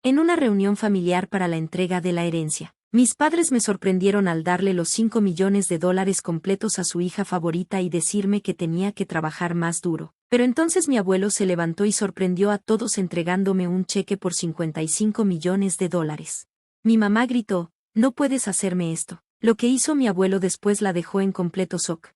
En una reunión familiar para la entrega de la herencia, mis padres me sorprendieron al darle los 5 millones de dólares completos a su hija favorita y decirme que tenía que trabajar más duro. Pero entonces mi abuelo se levantó y sorprendió a todos entregándome un cheque por 55 millones de dólares. Mi mamá gritó, «No puedes hacerme esto». Lo que hizo mi abuelo después la dejó en completo shock.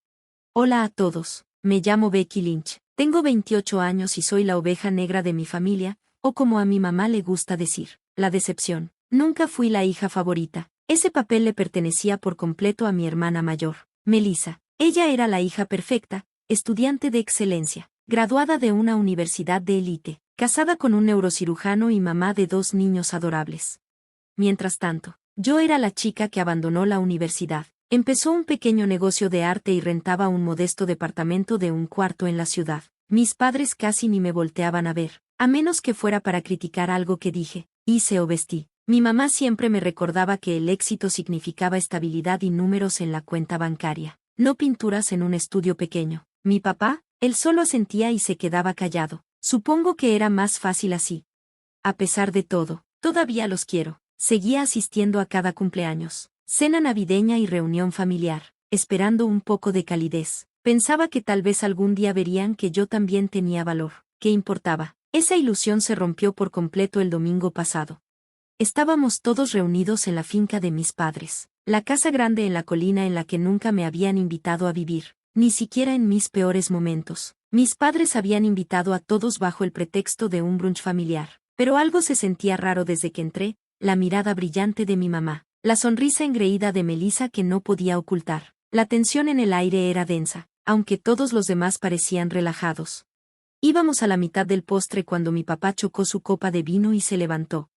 Hola a todos, me llamo Becky Lynch, tengo 28 años y soy la oveja negra de mi familia, o como a mi mamá le gusta decir, la decepción. Nunca fui la hija favorita, ese papel le pertenecía por completo a mi hermana mayor, Melissa. Ella era la hija perfecta, estudiante de excelencia, graduada de una universidad de élite, casada con un neurocirujano y mamá de 2 niños adorables. Mientras tanto, yo era la chica que abandonó la universidad, empezó un pequeño negocio de arte y rentaba un modesto departamento de un cuarto en la ciudad. Mis padres casi ni me volteaban a ver, a menos que fuera para criticar algo que dije, hice o vestí. Mi mamá siempre me recordaba que el éxito significaba estabilidad y números en la cuenta bancaria, no pinturas en un estudio pequeño. Mi papá, él solo asentía y se quedaba callado. Supongo que era más fácil así. A pesar de todo, todavía los quiero. Seguía asistiendo a cada cumpleaños, cena navideña y reunión familiar, esperando un poco de calidez. Pensaba que tal vez algún día verían que yo también tenía valor. ¿Qué importaba? Esa ilusión se rompió por completo el domingo pasado. Estábamos todos reunidos en la finca de mis padres, la casa grande en la colina en la que nunca me habían invitado a vivir, ni siquiera en mis peores momentos. Mis padres habían invitado a todos bajo el pretexto de un brunch familiar, pero algo se sentía raro desde que entré. La mirada brillante de mi mamá, la sonrisa engreída de Melissa que no podía ocultar. La tensión en el aire era densa, aunque todos los demás parecían relajados. Íbamos a la mitad del postre cuando mi papá chocó su copa de vino y se levantó.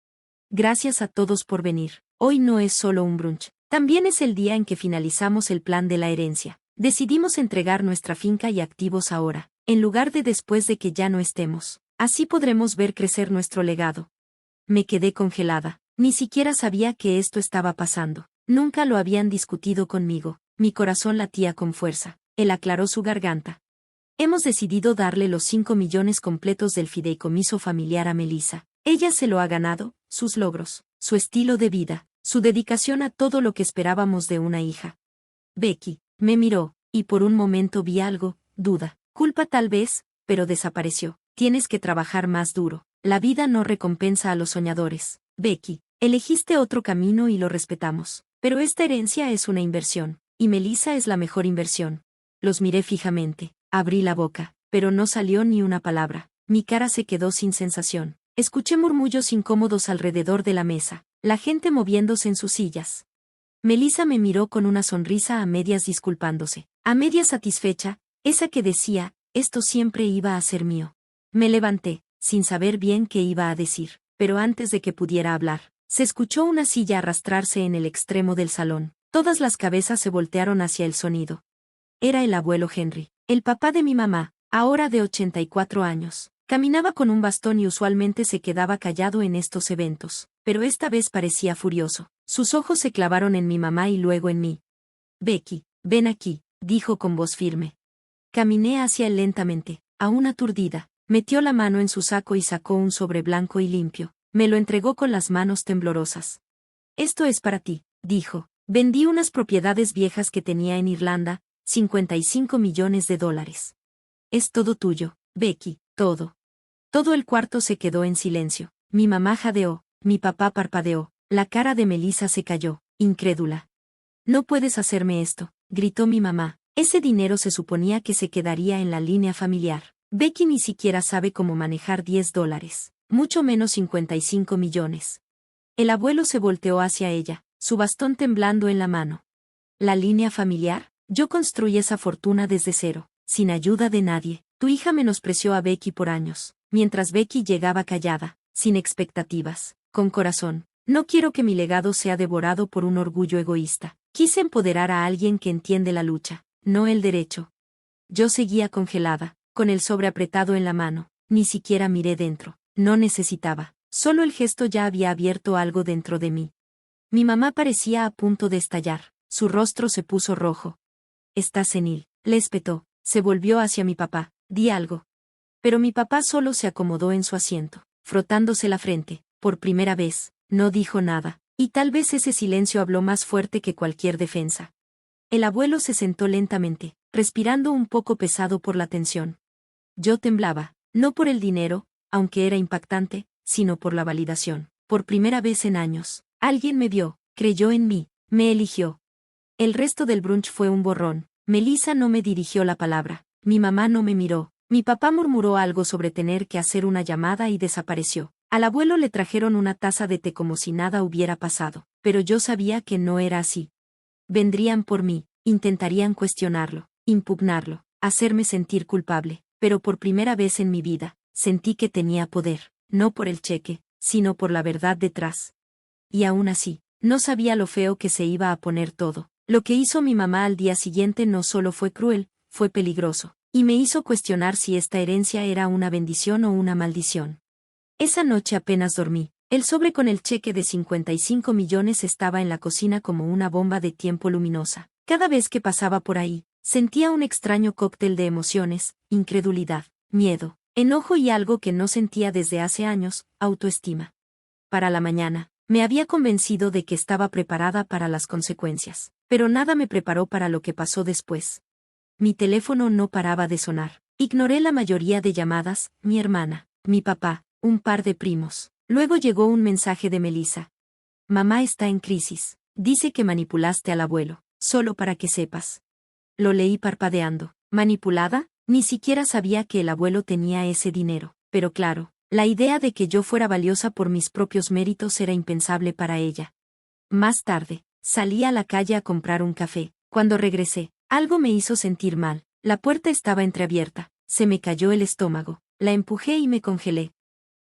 Gracias a todos por venir. Hoy no es solo un brunch, también es el día en que finalizamos el plan de la herencia. Decidimos entregar nuestra finca y activos ahora, en lugar de después de que ya no estemos. Así podremos ver crecer nuestro legado. Me quedé congelada. Ni siquiera sabía que esto estaba pasando. Nunca lo habían discutido conmigo. Mi corazón latía con fuerza. Él aclaró su garganta. Hemos decidido darle los 5 millones completos del fideicomiso familiar a Melissa. Ella se lo ha ganado, sus logros, su estilo de vida, su dedicación a todo lo que esperábamos de una hija. Becky me miró, y por un momento vi algo, duda, culpa tal vez, pero desapareció. Tienes que trabajar más duro. La vida no recompensa a los soñadores. Becky, elegiste otro camino y lo respetamos. Pero esta herencia es una inversión, y Melissa es la mejor inversión. Los miré fijamente, abrí la boca, pero no salió ni una palabra. Mi cara se quedó sin sensación. Escuché murmullos incómodos alrededor de la mesa, la gente moviéndose en sus sillas. Melissa me miró con una sonrisa a medias disculpándose, a medias satisfecha, esa que decía, esto siempre iba a ser mío. Me levanté, sin saber bien qué iba a decir, pero antes de que pudiera hablar, se escuchó una silla arrastrarse en el extremo del salón. Todas las cabezas se voltearon hacia el sonido. Era el abuelo Henry, el papá de mi mamá, ahora de 84 años. Caminaba con un bastón y usualmente se quedaba callado en estos eventos, pero esta vez parecía furioso. Sus ojos se clavaron en mi mamá y luego en mí. Becky, ven aquí, dijo con voz firme. Caminé hacia él lentamente, aún aturdida. Metió la mano en su saco y sacó un sobre blanco y limpio. Me lo entregó con las manos temblorosas. Esto es para ti, dijo. Vendí unas propiedades viejas que tenía en Irlanda, 55 millones de dólares. Es todo tuyo, Becky, todo. Todo el cuarto se quedó en silencio. Mi mamá jadeó, mi papá parpadeó, la cara de Melissa se cayó, incrédula. No puedes hacerme esto, gritó mi mamá. Ese dinero se suponía que se quedaría en la línea familiar. Becky ni siquiera sabe cómo manejar 10 dólares, mucho menos 55 millones. El abuelo se volteó hacia ella, su bastón temblando en la mano. ¿La línea familiar? Yo construí esa fortuna desde cero, sin ayuda de nadie. Tu hija menospreció a Becky por años, mientras Becky llegaba callada, sin expectativas, con corazón. No quiero que mi legado sea devorado por un orgullo egoísta. Quise empoderar a alguien que entiende la lucha, no el derecho. Yo seguía congelada, con el sobre apretado en la mano. Ni siquiera miré dentro. No necesitaba. Solo el gesto ya había abierto algo dentro de mí. Mi mamá parecía a punto de estallar. Su rostro se puso rojo. Estás senil, le espetó. Se volvió hacia mi papá. Di algo. Pero mi papá solo se acomodó en su asiento, frotándose la frente. Por primera vez, no dijo nada, y tal vez ese silencio habló más fuerte que cualquier defensa. El abuelo se sentó lentamente, respirando un poco pesado por la tensión. Yo temblaba, no por el dinero, aunque era impactante, sino por la validación. Por primera vez en años, alguien me vio, creyó en mí, me eligió. El resto del brunch fue un borrón. Melissa no me dirigió la palabra, mi mamá no me miró, mi papá murmuró algo sobre tener que hacer una llamada y desapareció. Al abuelo le trajeron una taza de té como si nada hubiera pasado, pero yo sabía que no era así. Vendrían por mí, intentarían cuestionarlo, impugnarlo, hacerme sentir culpable, pero por primera vez en mi vida, sentí que tenía poder, no por el cheque, sino por la verdad detrás. Y aún así, no sabía lo feo que se iba a poner todo. Lo que hizo mi mamá al día siguiente no solo fue cruel, fue peligroso, y me hizo cuestionar si esta herencia era una bendición o una maldición. Esa noche apenas dormí. El sobre con el cheque de 55 millones estaba en la cocina como una bomba de tiempo luminosa. Cada vez que pasaba por ahí, sentía un extraño cóctel de emociones, incredulidad, miedo, enojo y algo que no sentía desde hace años, autoestima. Para la mañana, me había convencido de que estaba preparada para las consecuencias, pero nada me preparó para lo que pasó después. Mi teléfono no paraba de sonar. Ignoré la mayoría de llamadas, mi hermana, mi papá, un par de primos. Luego llegó un mensaje de Melissa. Mamá está en crisis. Dice que manipulaste al abuelo, solo para que sepas. Lo leí parpadeando. ¿Manipulada? Ni siquiera sabía que el abuelo tenía ese dinero. Pero claro, la idea de que yo fuera valiosa por mis propios méritos era impensable para ella. Más tarde, salí a la calle a comprar un café. Cuando regresé, algo me hizo sentir mal. La puerta estaba entreabierta. Se me cayó el estómago. La empujé y me congelé.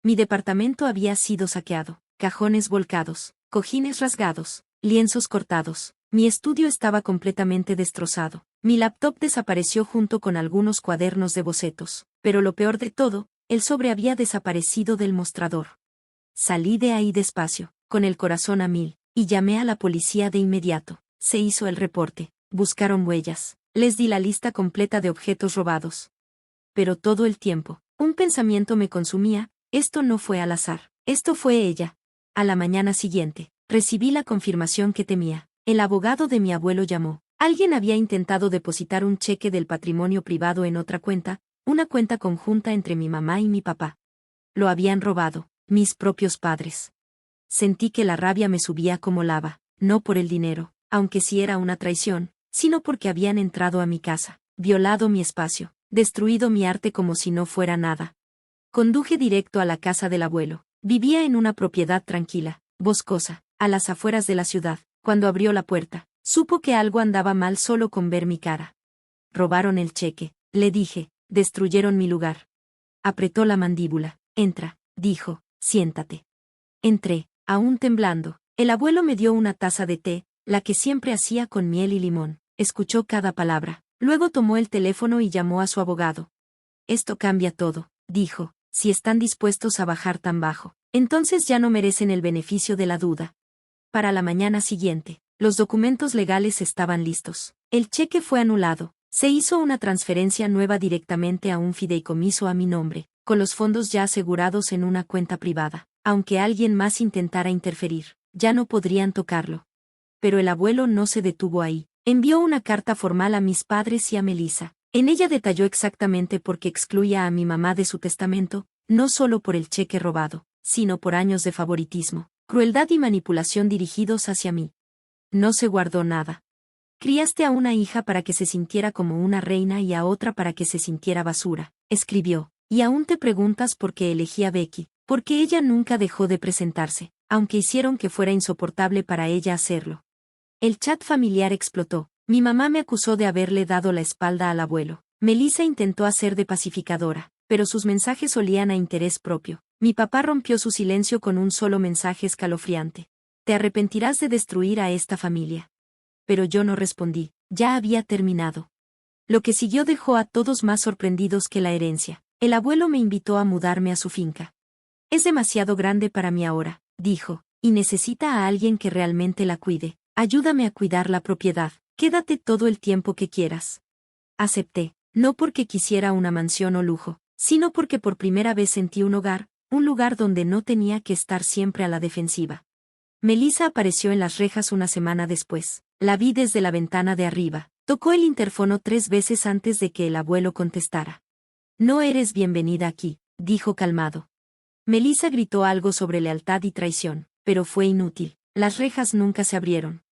Mi departamento había sido saqueado. Cajones volcados, cojines rasgados, lienzos cortados. Mi estudio estaba completamente destrozado. Mi laptop desapareció junto con algunos cuadernos de bocetos. Pero lo peor de todo, el sobre había desaparecido del mostrador. Salí de ahí despacio, con el corazón a mil, y llamé a la policía de inmediato. Se hizo el reporte. Buscaron huellas. Les di la lista completa de objetos robados. Pero todo el tiempo, un pensamiento me consumía. Esto no fue al azar. Esto fue ella. A la mañana siguiente, recibí la confirmación que temía. El abogado de mi abuelo llamó. Alguien había intentado depositar un cheque del patrimonio privado en otra cuenta, una cuenta conjunta entre mi mamá y mi papá. Lo habían robado, mis propios padres. Sentí que la rabia me subía como lava, no por el dinero, aunque sí era una traición, sino porque habían entrado a mi casa, violado mi espacio, destruido mi arte como si no fuera nada. Conduje directo a la casa del abuelo. Vivía en una propiedad tranquila, boscosa, a las afueras de la ciudad. Cuando abrió la puerta, supo que algo andaba mal solo con ver mi cara. Robaron el cheque, le dije, destruyeron mi lugar. Apretó la mandíbula. Entra, dijo, siéntate. Entré, aún temblando. El abuelo me dio una taza de té, la que siempre hacía con miel y limón. Escuchó cada palabra. Luego tomó el teléfono y llamó a su abogado. Esto cambia todo, dijo. Si están dispuestos a bajar tan bajo, entonces ya no merecen el beneficio de la duda. Para la mañana siguiente, los documentos legales estaban listos. El cheque fue anulado. Se hizo una transferencia nueva directamente a un fideicomiso a mi nombre, con los fondos ya asegurados en una cuenta privada. Aunque alguien más intentara interferir, ya no podrían tocarlo. Pero el abuelo no se detuvo ahí. Envió una carta formal a mis padres y a Melissa. En ella detalló exactamente por qué excluía a mi mamá de su testamento, no solo por el cheque robado, sino por años de favoritismo, crueldad y manipulación dirigidos hacia mí. No se guardó nada. Criaste a una hija para que se sintiera como una reina y a otra para que se sintiera basura, escribió, y aún te preguntas por qué elegí a Becky, porque ella nunca dejó de presentarse, aunque hicieron que fuera insoportable para ella hacerlo. El chat familiar explotó. Mi mamá me acusó de haberle dado la espalda al abuelo. Melissa intentó hacer de pacificadora, pero sus mensajes olían a interés propio. Mi papá rompió su silencio con un solo mensaje escalofriante. Te arrepentirás de destruir a esta familia. Pero yo no respondí, ya había terminado. Lo que siguió dejó a todos más sorprendidos que la herencia. El abuelo me invitó a mudarme a su finca. Es demasiado grande para mí ahora, dijo, y necesita a alguien que realmente la cuide. Ayúdame a cuidar la propiedad. Quédate todo el tiempo que quieras. Acepté, no porque quisiera una mansión o lujo, sino porque por primera vez sentí un hogar, un lugar donde no tenía que estar siempre a la defensiva. Melissa apareció en las rejas una semana después. La vi desde la ventana de arriba. Tocó el interfono 3 veces antes de que el abuelo contestara. No eres bienvenida aquí, dijo calmado. Melissa gritó algo sobre lealtad y traición, pero fue inútil. Las rejas nunca se abrieron.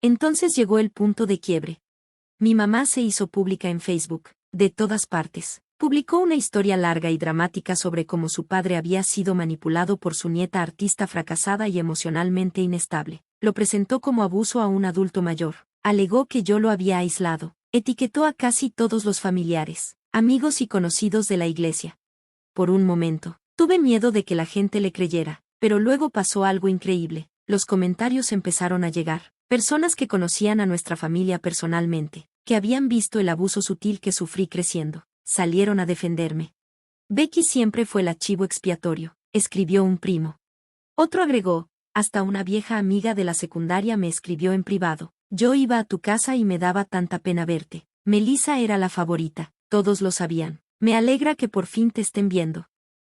Entonces llegó el punto de quiebre. Mi mamá se hizo pública en Facebook, de todas partes. Publicó una historia larga y dramática sobre cómo su padre había sido manipulado por su nieta artista fracasada y emocionalmente inestable. Lo presentó como abuso a un adulto mayor. Alegó que yo lo había aislado. Etiquetó a casi todos los familiares, amigos y conocidos de la iglesia. Por un momento, tuve miedo de que la gente le creyera, pero luego pasó algo increíble. Los comentarios empezaron a llegar. Personas que conocían a nuestra familia personalmente, que habían visto el abuso sutil que sufrí creciendo, salieron a defenderme. Becky siempre fue el archivo expiatorio, escribió un primo. Otro agregó, hasta una vieja amiga de la secundaria me escribió en privado. Yo iba a tu casa y me daba tanta pena verte. Melissa era la favorita, todos lo sabían. Me alegra que por fin te estén viendo.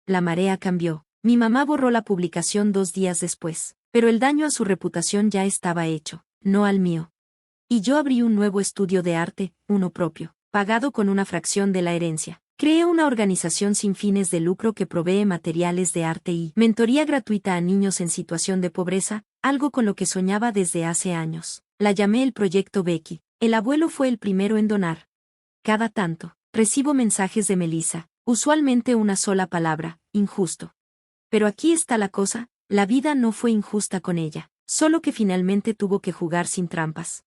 La marea cambió. Mi mamá borró la publicación 2 días después, pero el daño a su reputación ya estaba hecho, no al mío. Y yo abrí un nuevo estudio de arte, uno propio, pagado con una fracción de la herencia. Creé una organización sin fines de lucro que provee materiales de arte y mentoría gratuita a niños en situación de pobreza, algo con lo que soñaba desde hace años. La llamé el Proyecto Becky. El abuelo fue el primero en donar. Cada tanto, recibo mensajes de Melissa, usualmente una sola palabra, injusto. Pero aquí está la cosa, la vida no fue injusta con ella, solo que finalmente tuvo que jugar sin trampas.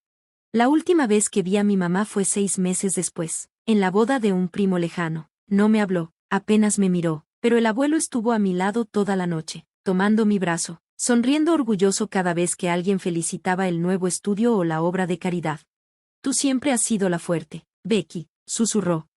La última vez que vi a mi mamá fue 6 meses después, en la boda de un primo lejano. No me habló, apenas me miró, pero el abuelo estuvo a mi lado toda la noche, tomando mi brazo, sonriendo orgulloso cada vez que alguien felicitaba el nuevo estudio o la obra de caridad. Tú siempre has sido la fuerte, Becky, susurró.